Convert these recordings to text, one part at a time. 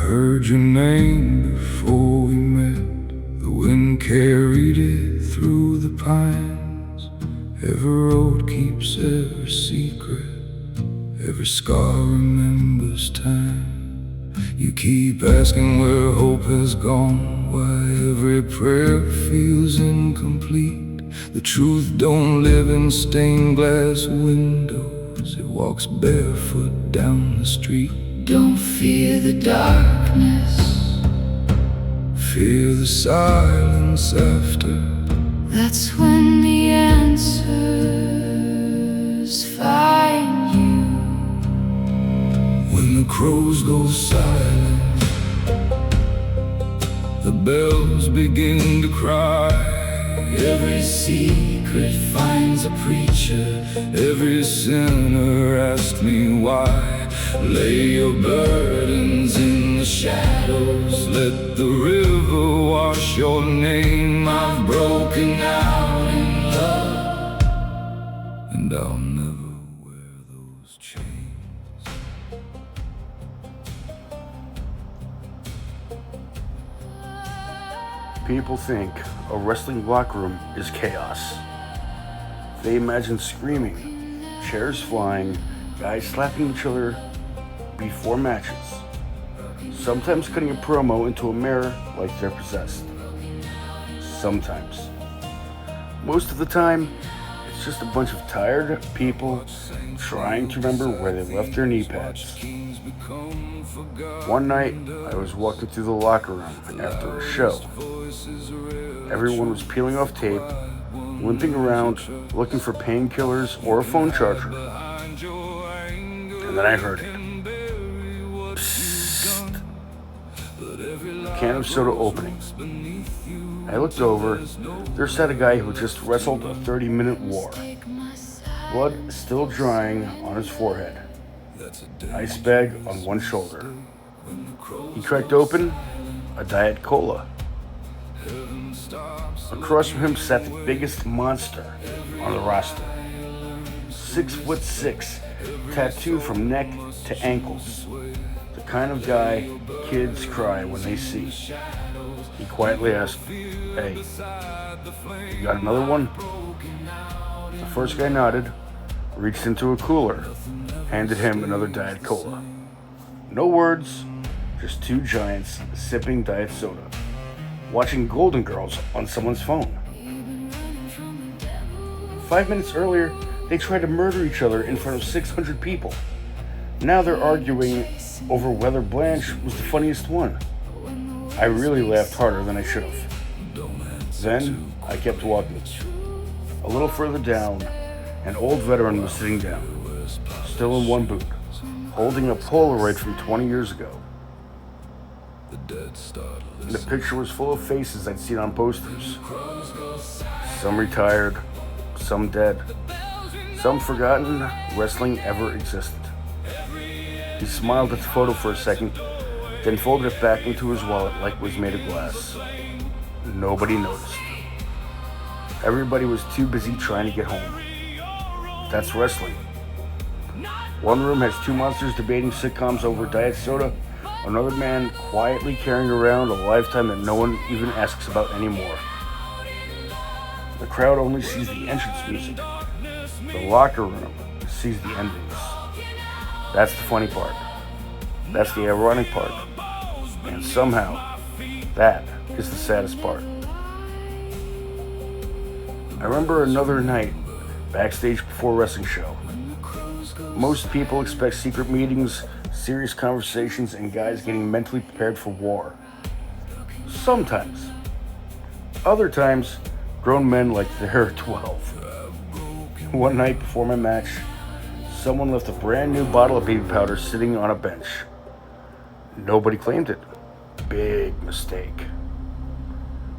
heard your name before we met. The wind carried it through the pines. Every road keeps every secret. Every scar remembers time. You keep asking where hope has gone, why every prayer feels incomplete. The truth don't live in stained glass windows. It walks barefoot down the street. Don't fear the darkness, fear the silence after. That's when the answers find you. When the crows go silent, the bells begin to cry. Every secret finds a preacher. Every sinner asks me why. Lay your burdens in the shadows. Let the river wash your name. I've broken out in love, and I'll never wear those chains. People think a wrestling locker room is chaos. They imagine screaming, chairs flying, guys slapping each other before matches, sometimes cutting a promo into a mirror like they're possessed. Sometimes. Most of the time, it's just a bunch of tired people trying to remember where they left their knee pads. One night, I was walking through the locker room after a show. Everyone was peeling off tape, limping around, looking for painkillers or a phone charger. And then I heard it. Psst. Can of soda opening. I looked over. There sat a guy who just wrestled a 30-minute war. Blood still drying on his forehead. Ice bag on one shoulder. He cracked open a Diet Cola. Across from him sat the biggest monster on the roster. 6'6", tattooed from neck to ankles. The kind of guy kids cry when they see. He quietly asked, "Hey, you got another one?" The first guy nodded, reached into a cooler, handed him another Diet Cola. No words, just two giants sipping diet soda, watching Golden Girls on someone's phone. 5 minutes earlier, they tried to murder each other in front of 600 people. Now they're arguing over whether Blanche was the funniest one. I really laughed harder than I should have. Then I kept walking. A little further down, an old veteran was sitting down, still in one boot, holding a Polaroid from 20 years ago. The picture was full of faces I'd seen on posters. Some retired, some dead, some forgotten wrestling ever existed. He smiled at the photo for a second, then folded it back into his wallet like it was made of glass. Nobody noticed. Everybody was too busy trying to get home. That's wrestling. One room has two monsters debating sitcoms over diet soda. Another man quietly carrying around a lifetime that no one even asks about anymore. The crowd only sees the entrance music. The locker room sees the endings. That's the funny part. That's the ironic part. And somehow, that is the saddest part. I remember another night, backstage before a wrestling show. Most people expect secret meetings, serious conversations, and guys getting mentally prepared for war. Sometimes. Other times, grown men like they're 12. One night before my match, someone left a brand new bottle of baby powder sitting on a bench. Nobody claimed it. Big mistake.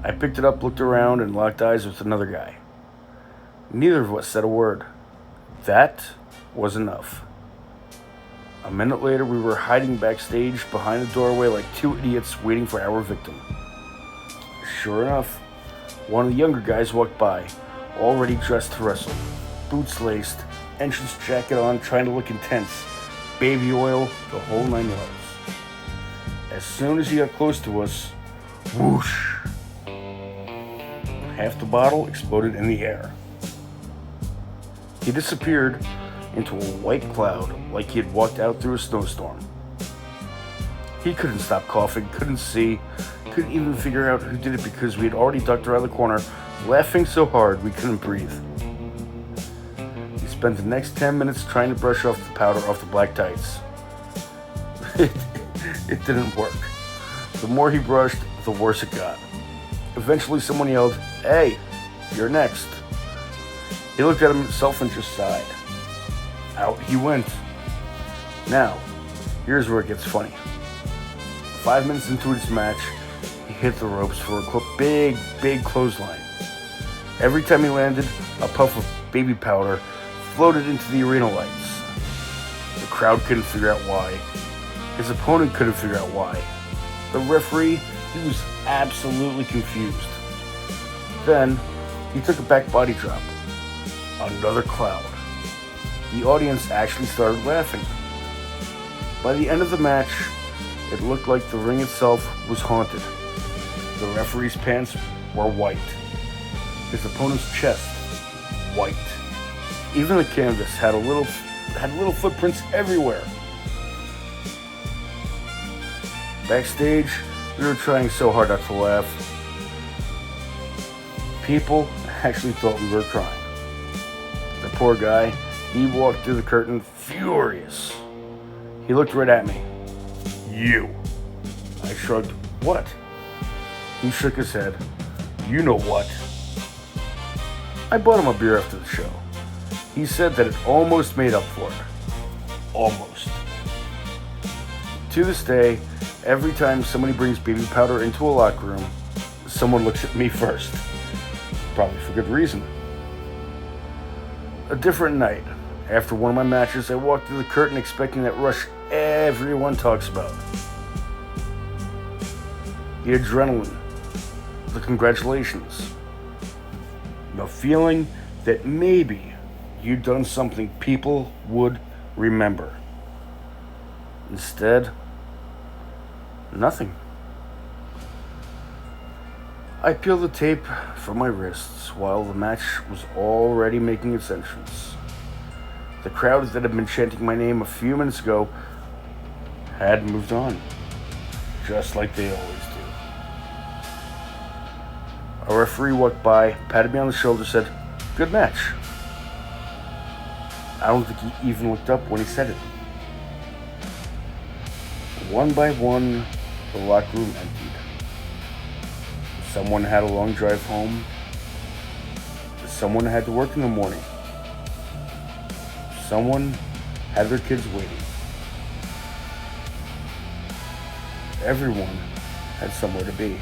I picked it up, looked around, and locked eyes with another guy. Neither of us said a word. That was enough. A minute later, we were hiding backstage behind the doorway like two idiots waiting for our victim. Sure enough, one of the younger guys walked by, already dressed to wrestle. Boots laced, entrance jacket on, trying to look intense. Baby oil, the whole 9 yards. As soon as he got close to us, whoosh, half the bottle exploded in the air. He disappeared into a white cloud like he had walked out through a snowstorm. He couldn't stop coughing, couldn't see, couldn't even figure out who did it because we had already ducked around the corner, laughing so hard we couldn't breathe. He spent the next 10 minutes trying to brush off the powder off the black tights. It didn't work. The more he brushed, the worse it got. Eventually someone yelled, "Hey, you're next." He looked at himself and just sighed. Out he went. Now, here's where it gets funny. 5 minutes into his match, he hit the ropes for a big clothesline. Every time he landed, a puff of baby powder floated into the arena lights. The crowd couldn't figure out why. His opponent couldn't figure out why. The referee, he was absolutely confused. Then, he took a back body drop. Another cloud. The audience actually started laughing. By the end of the match, it looked like the ring itself was haunted. The referee's pants were white. His opponent's chest, white. Even the canvas had little footprints everywhere. Backstage, we were trying so hard not to laugh. People actually thought we were crying. The poor guy, he walked through the curtain furious. He looked right at me. "You." I shrugged. "What?" He shook his head. "You know what?" I bought him a beer after the show. He said that it almost made up for it. Almost. To this day, every time somebody brings baby powder into a locker room, someone looks at me first. Probably for good reason. A different night. After one of my matches, I walked through the curtain expecting that rush everyone talks about. The adrenaline, the congratulations, the feeling that maybe you'd done something people would remember. Instead, nothing. I peeled the tape from my wrists while the match was already making its entrance. The crowd that had been chanting my name a few minutes ago had moved on, just like they always do. A referee walked by, patted me on the shoulder, said, "Good match." I don't think he even looked up when he said it. One by one, the locker room emptied. Someone had a long drive home. Someone had to work in the morning. Someone had their kids waiting. Everyone had somewhere to be.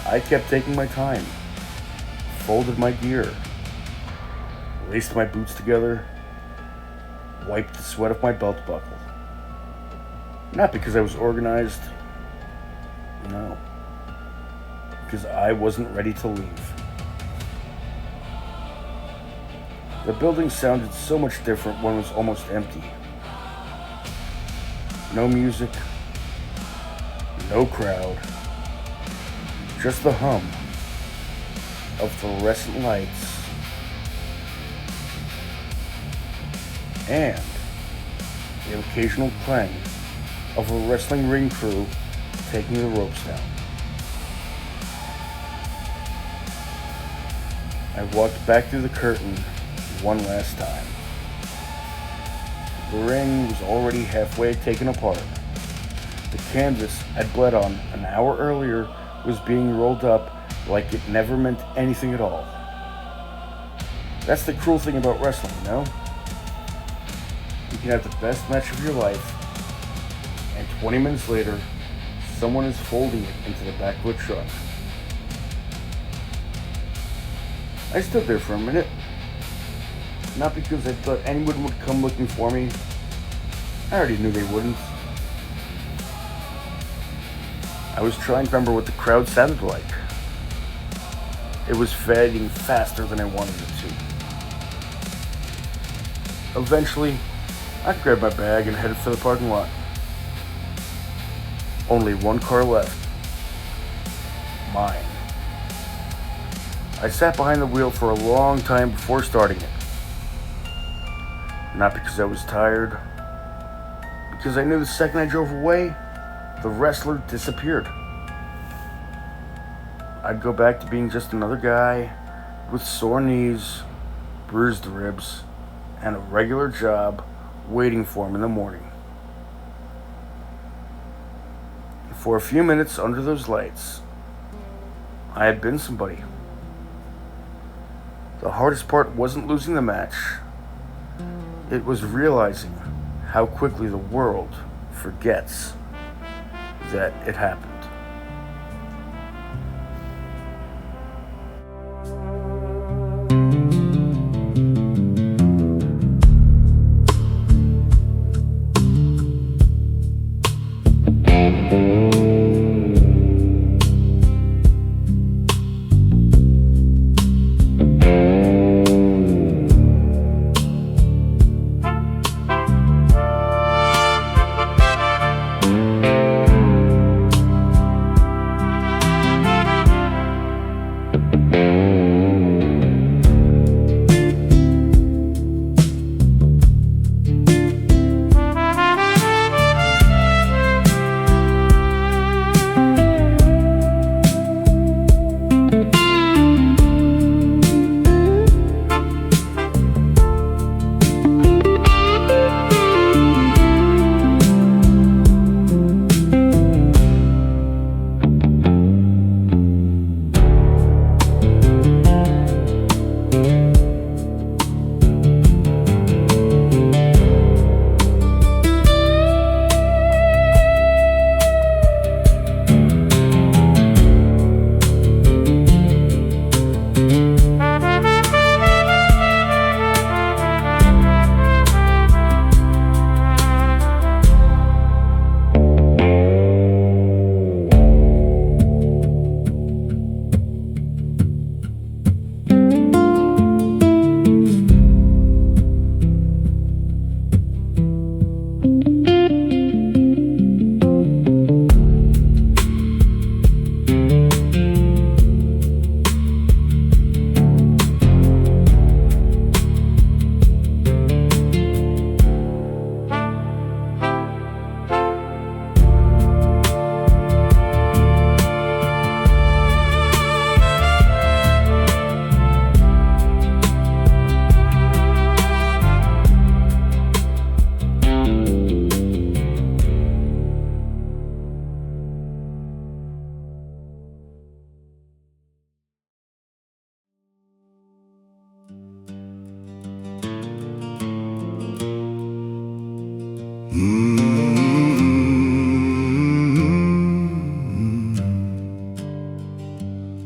I kept taking my time, folded my gear, laced my boots together, wiped the sweat off my belt buckle. Not because I was organized, no, because I wasn't ready to leave. The building sounded so much different when it was almost empty. No music, no crowd, just the hum of fluorescent lights and the occasional clang of a wrestling ring crew taking the ropes down. I walked back through the curtain one last time. The ring was already halfway taken apart. The canvas I'd bled on an hour earlier was being rolled up like it never meant anything at all. That's the cruel thing about wrestling, you know? You can have the best match of your life, and 20 minutes later, someone is folding it into the back of a truck. I stood there for a minute. Not because I thought anyone would come looking for me. I already knew they wouldn't. I was trying to remember what the crowd sounded like. It was fading faster than I wanted it to. Eventually, I grabbed my bag and headed for the parking lot. Only one car left. Mine. I sat behind the wheel for a long time before starting it. Not because I was tired, because I knew the second I drove away, the wrestler disappeared. I'd go back to being just another guy with sore knees, bruised ribs, and a regular job waiting for him in the morning. For a few minutes under those lights, I had been somebody. The hardest part wasn't losing the match. It was realizing how quickly the world forgets that it happened.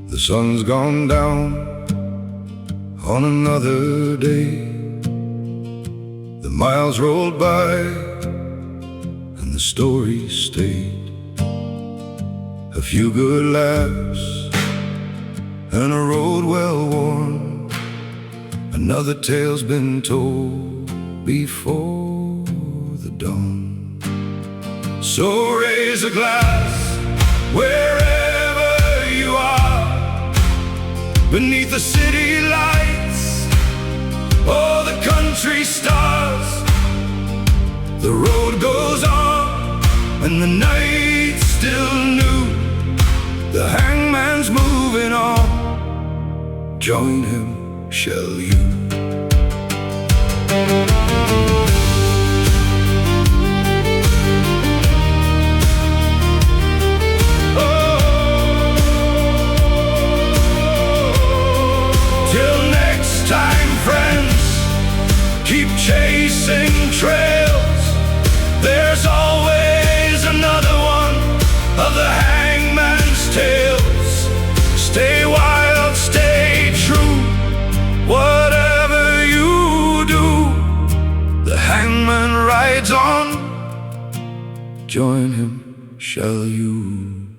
The sun's gone down on another day. The miles rolled by and the story stayed. A few good laughs and a road well worn. Another tale's been told before the dawn. So raise a glass wherever you are, beneath the city lights or the country stars. The road goes on and the night's still new. The hangman's moving on. Join him, shall you? Keep chasing trails. There's always another one of the hangman's tales. Stay wild, stay true, whatever you do. The hangman rides on. Join him, shall you?